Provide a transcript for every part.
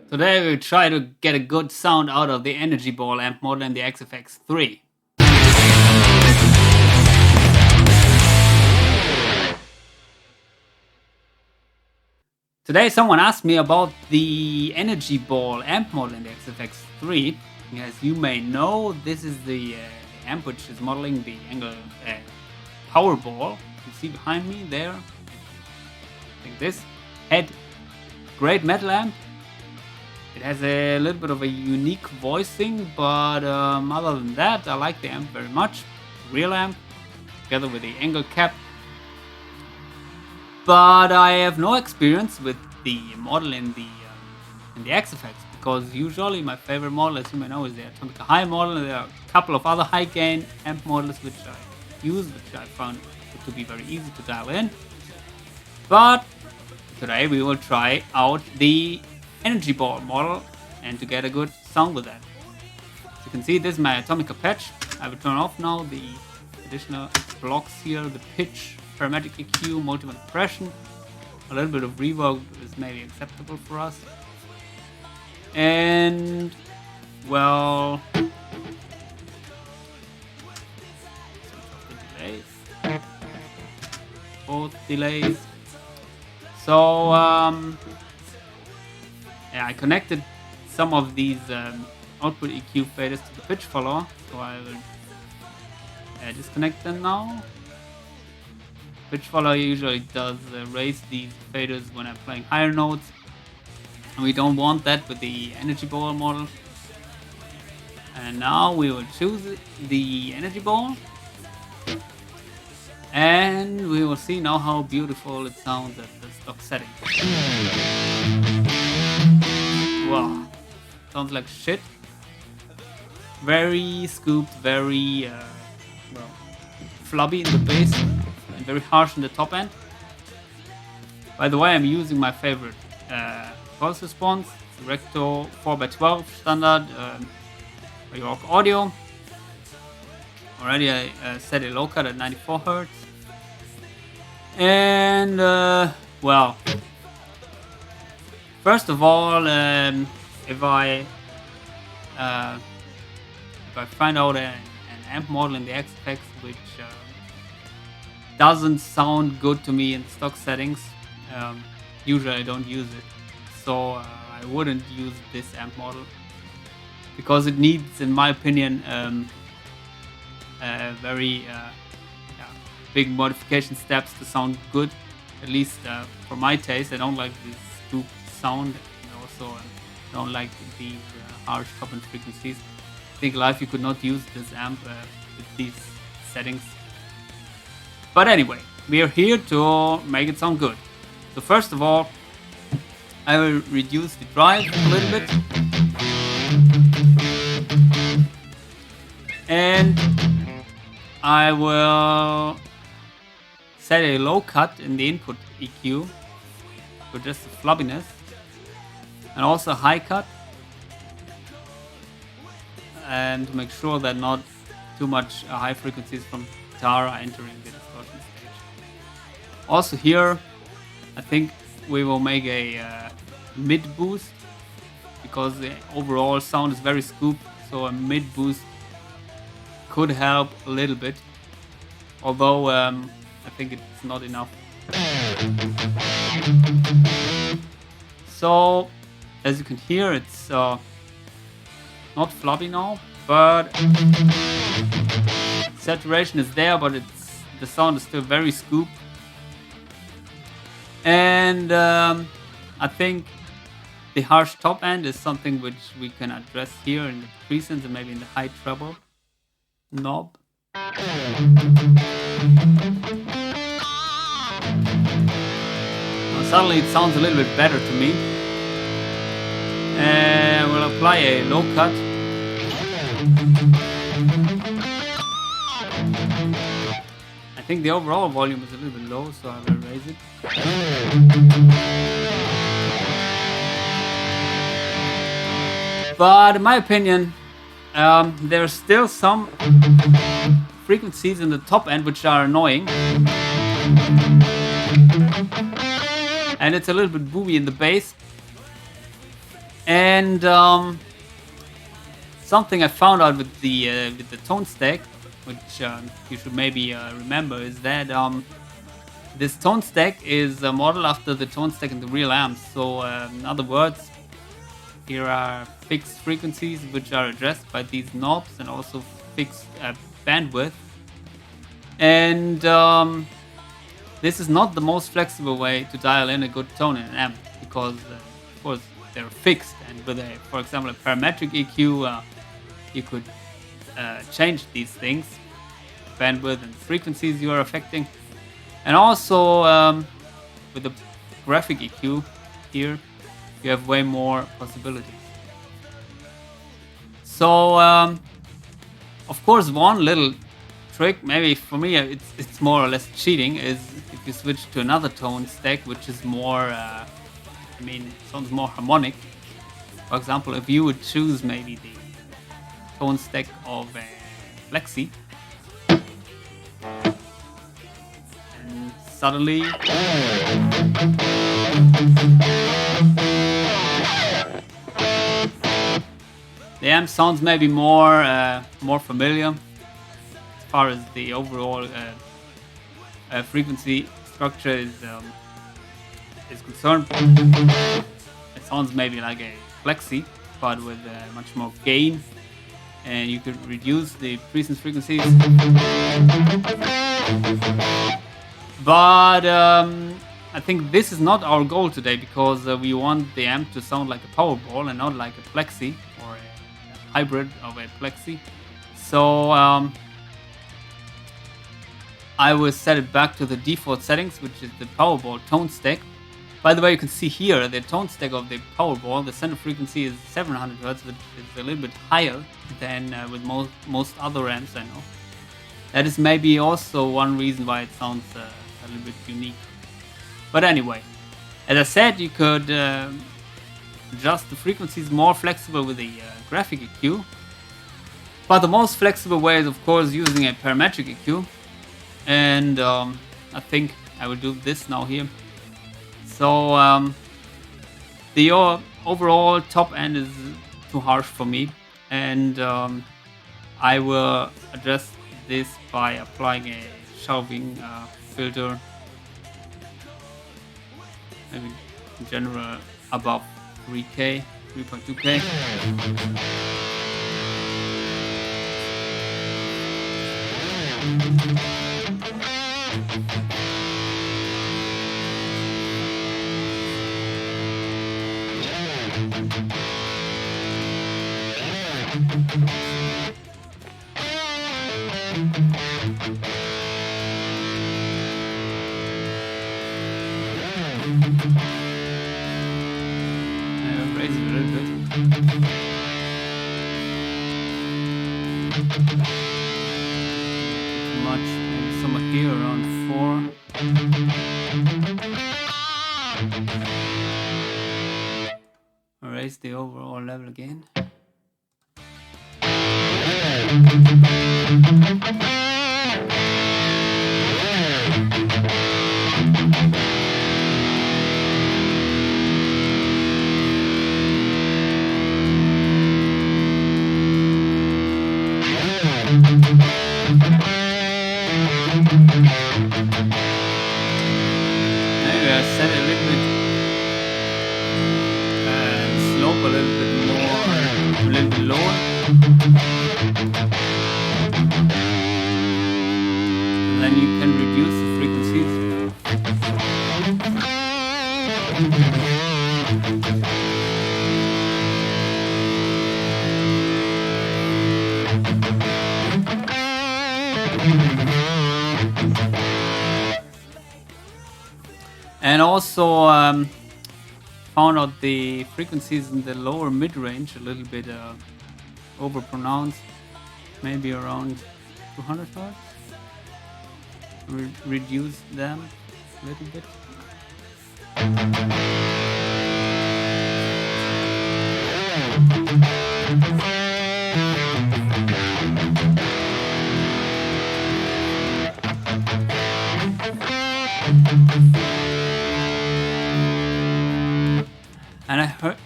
Today we try to get a good sound out of the Energyball amp model in the AxeFx3. Today someone asked me about the Energyball amp model in the AxeFx3. As you may know, this is the amp which is modeling the ENGL Powerball. You see behind me there, I think this head, great metal amp. It has a little bit of a unique voicing, but other than that, I like the amp very much. Real amp, together with the ENGL cap. But I have no experience with the model in the AxeFx, because usually my favorite model, as you may know, is the Atomic High model. There are a couple of other high gain amp models which I use, which I found to be very easy to dial in. But today we will try out the Energyball model and to get a good sound with that. As you can see, this is my Atomic patch. I will turn off now the additional blocks here, the pitch, parametric EQ, multimode compression. A little bit of reverb is maybe acceptable for us. And well, both delays. So yeah, I connected some of these output EQ faders to the pitch follower, so I will disconnect them now. Pitch follower usually does raise these faders when I'm playing higher notes, and we don't want that with the Energyball model. And now we will choose the Energyball, and we will see now how beautiful it sounds at the stock setting. Wow, sounds like shit. Very scooped, very well, flubby in the bass, and very harsh in the top end. By the way, I'm using my favorite pulse response, Recto 4x12 standard by York Audio. Already I set a low cut at 94 Hz. And well, first of all, if I find out an amp model in the AxeFx which doesn't sound good to me in stock settings, usually I don't use it. So I wouldn't use this amp model, because it needs, in my opinion, very big modification steps to sound good. At least for my taste, I don't like this scoop sound, and also don't like these harsh top end frequencies. I think live you could not use this amp with these settings. But anyway, we are here to make it sound good. So first of all, I will reduce the drive a little bit, and I will set a low cut in the input EQ for just the flubbiness, and also a high cut, and to make sure that not too much high frequencies from guitar are entering the distortion stage. Also here, I think we will make a mid boost, because the overall sound is very scooped, so a mid boost could help a little bit, although I think it's not enough. So as you can hear, it's not flubby now, but saturation is there, but the sound is still very scooped. And I think the harsh top end is something which we can address here in the presets and maybe in the high treble knob. Now suddenly it sounds a little bit better to me. And we'll apply a low cut. I think the overall volume is a little bit low, so I will raise it. But in my opinion, there are still some frequencies in the top end which are annoying. and it's a little bit boomy in the bass. And something I found out with the tone stack, which you should maybe remember, is that this tone stack is modeled after the tone stack in the real amps. So in other words, here are fixed frequencies which are addressed by these knobs, and also fixed bandwidth. And this is not the most flexible way to dial in a good tone in an amp, because of course they're fixed, and with a, for example, a parametric EQ, you could change these things, bandwidth and frequencies you are affecting. And also with the graphic EQ here, you have way more possibilities. So of course, one little trick, maybe for me it's more or less cheating, is if you switch to another tone stack which is more sounds more harmonic. For example, if you would choose maybe the tone stack of a Flexi, and suddenly the amp sounds maybe more familiar as far as the overall frequency structure is concerned. It sounds maybe like a Flexi, but with much more gain, and you could reduce the presence frequencies. But I think this is not our goal today, because we want the amp to sound like a Powerball and not like a Flexi or a hybrid of a Flexi. So I will set it back to the default settings, which is the Powerball tone stack. By the way, you can see here the tone stack of the Powerball. The center frequency is 700 Hz, which is a little bit higher than with most other amps I know. That is maybe also one reason why it sounds a little bit unique. But anyway, as I said, you could adjust the frequencies more flexible with the graphic EQ. But the most flexible way is, of course, using a parametric EQ. And I think I will do this now here. So the overall top end is too harsh for me, and I will address this by applying a shelving filter, maybe in general above 3K, 3.2K. Raise it a little bit. Too much. Maybe somewhere here around 4. Raise the overall level again. Maybe I set it a little bit and slope a little bit more, a little bit lower. And then you can reduce the frequencies. And also found out the frequencies in the lower mid-range a little bit over-pronounced, maybe around 200 Hz. Reduce them a little bit.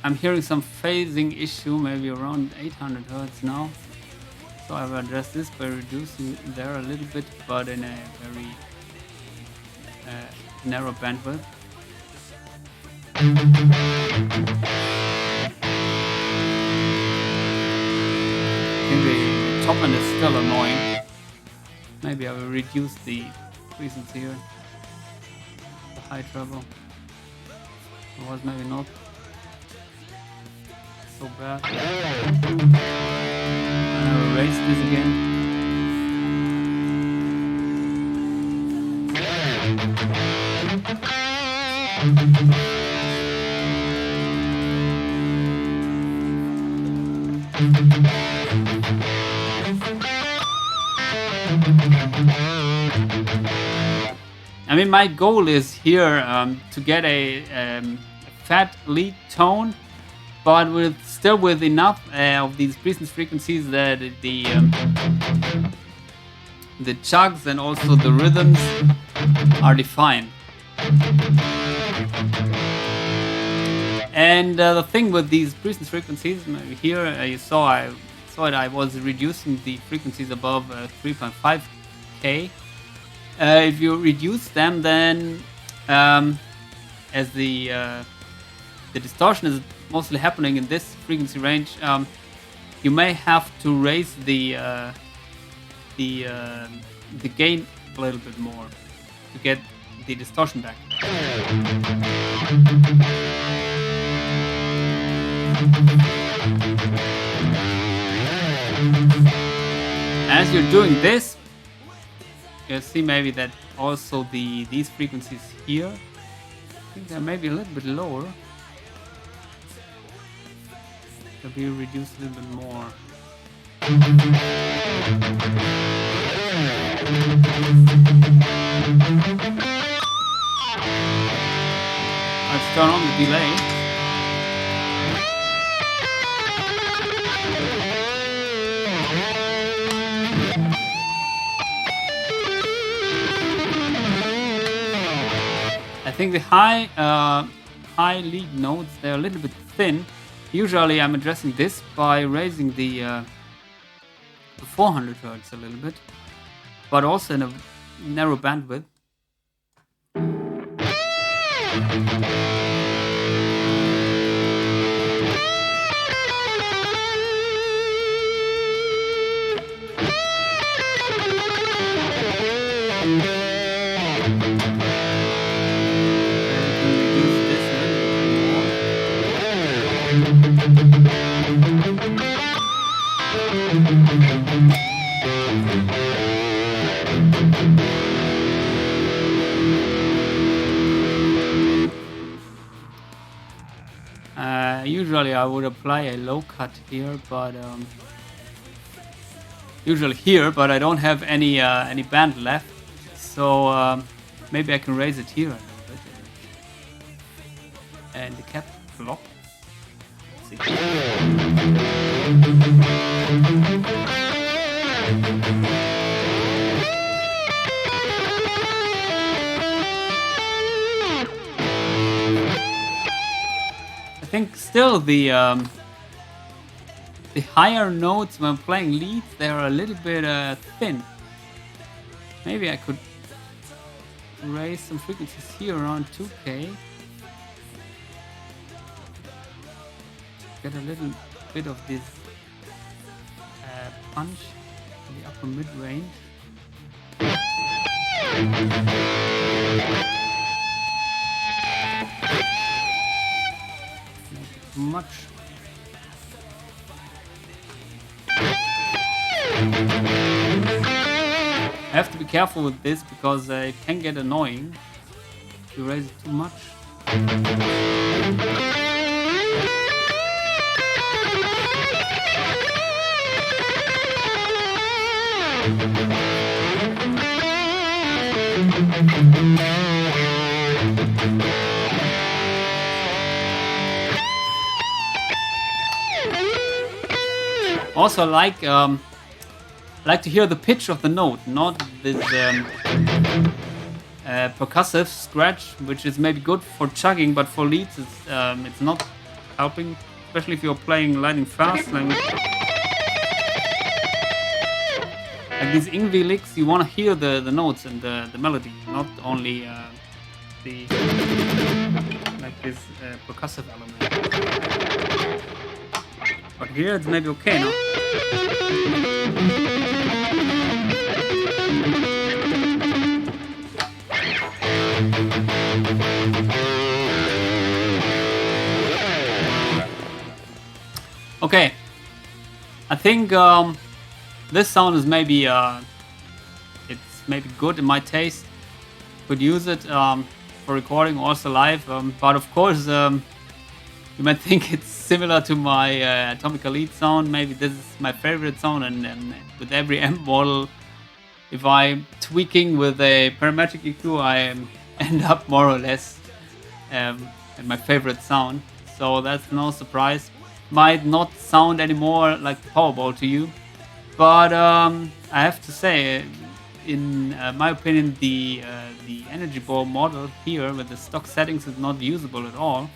I'm hearing some phasing issue, maybe around 800 Hertz now. So I will address this by reducing there a little bit, but in a very narrow bandwidth. I think the top end is still annoying. Maybe I will reduce the frequency here. The high treble. It was maybe not so bad. I will raise this again. I mean, my goal is here to get a fat lead tone, but still with enough of these presence frequencies that the chugs and also the rhythms are defined. And the thing with these presence frequencies, here you saw I was reducing the frequencies above 3.5K. If you reduce them, then as the distortion is mostly happening in this frequency range, you may have to raise the gain a little bit more to get the distortion back. As you're doing this, you'll see maybe that also these frequencies here, I think they're maybe a little bit lower. They'll be reduced a little bit more. Let's turn on the delay. I think the high lead notes, they're a little bit thin. Usually I'm addressing this by raising the 400 Hertz a little bit, but also in a narrow bandwidth. Usually I would apply a low cut here, but usually here, but I don't have any band left, so maybe I can raise it here a little bit. And the cap block. Let's see. I think still the higher notes when playing leads, they are a little bit thin. Maybe I could raise some frequencies here around 2K. Get a little bit of this punch in the upper mid range. Much. I have to be careful with this because it can get annoying if you raise it too much. Also, like to hear the pitch of the note, not this percussive scratch, which is maybe good for chugging, but for leads it's not helping, especially if you're playing lightning fast. Like these ENGL licks, you want to hear the notes and the melody, not only the like this percussive element. But here it's maybe okay, no? Okay, I think this sound is maybe it's maybe good in my taste. Could use it for recording also live, but of course you might think it's similar to my Atomic Elite sound. Maybe this is my favorite sound, and with every amp model, if I'm tweaking with a parametric EQ, I end up more or less at my favorite sound. So that's no surprise. Might not sound anymore like the Powerball to you, but I have to say, in my opinion, the Energyball model here with the stock settings is not usable at all,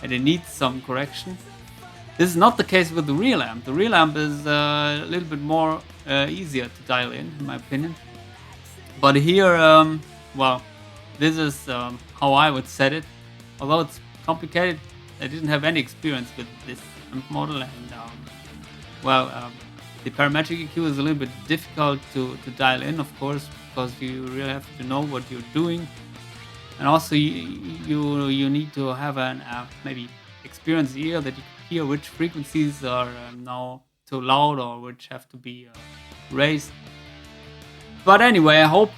and it needs some correction. This is not the case with the real amp. The real amp is a little bit more easier to dial in my opinion. But here, well, this is how I would set it. Although it's complicated, I didn't have any experience with this amp model, and the parametric EQ is a little bit difficult to dial in, of course, because you really have to know what you're doing, and also you need to have an maybe experienced ear that you can hear which frequencies are now too loud or which have to be raised. But anyway, I hope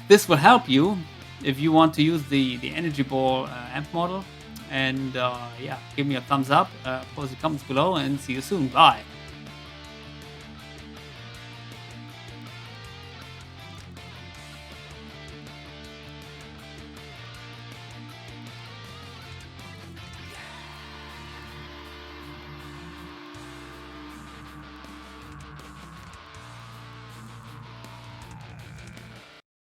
this will help you if you want to use the Energyball amp model. And yeah, give me a thumbs up, post your comments below, and see you soon. Bye.